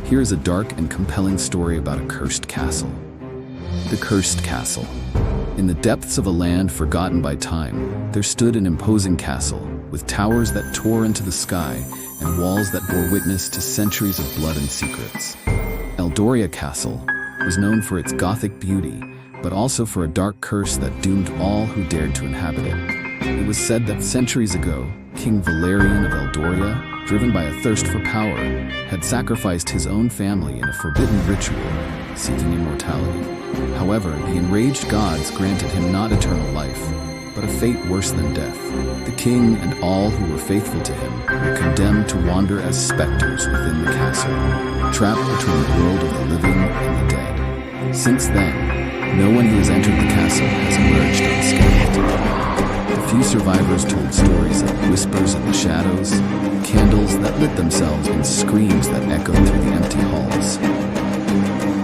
Here is a dark and compelling story about a cursed castle. The Cursed Castle. In the depths of a land forgotten by time, there stood an imposing castle, with towers that tore into the sky and walls that bore witness to centuries of blood and secrets. Eldoria Castle was known for its Gothic beauty, but also for a dark curse that doomed all who dared to inhabit it. It was said that centuries ago, King Valerian of Eldoria, driven by a thirst for power, had sacrificed his own family in a forbidden ritual, seeking immortality. However, the enraged gods granted him not eternal life, but a fate worse than death. The king and all who were faithful to him were condemned to wander as specters within the castle, trapped between the world of the living and the dead. Since then, no one who has entered the castle has emerged unscathed. The few survivors told stories of whispers in the shadows, candles that lit themselves, and screams that echoed through the empty halls.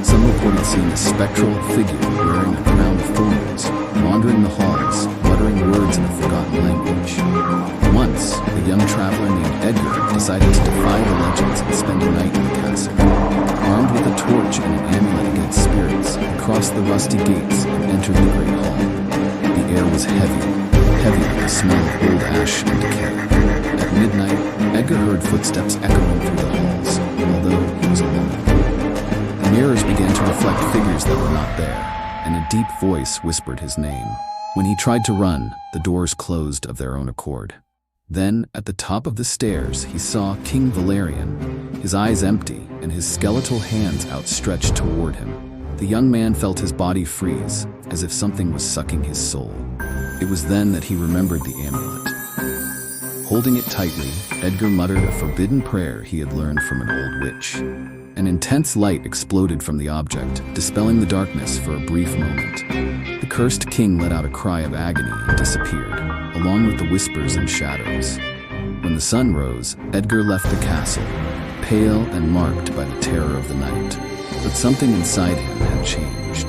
Some reported seeing a spectral figure wearing a crown of thorns, wandering the halls, muttering words in a forgotten language. Once, a young traveler named Edgar decided to defy the legends and spend a night in the castle. Armed with a torch and an amulet against spirits, he crossed the rusty gates and entered the great hall. The air was heavy with the smell of old ash and decay. At midnight, Edgar heard footsteps echoing through the halls, although he was alone. The mirrors began to reflect figures that were not there, and a deep voice whispered his name. When he tried to run, the doors closed of their own accord. Then, at the top of the stairs, he saw King Valerian, his eyes empty and his skeletal hands outstretched toward him. The young man felt his body freeze, as if something was sucking his soul. It was then that he remembered the amulet. Holding it tightly, Edgar muttered a forbidden prayer he had learned from an old witch. An intense light exploded from the object, dispelling the darkness for a brief moment. The cursed king let out a cry of agony and disappeared, along with the whispers and shadows. When the sun rose, Edgar left the castle, pale and marked by the terror of the night. But something inside him had changed.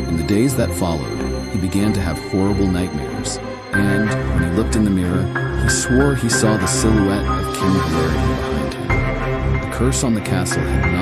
In the days that followed, he began to have horrible nightmares, and when he looked in the mirror, he swore he saw the silhouette of King Valerian behind him. The curse on the castle had not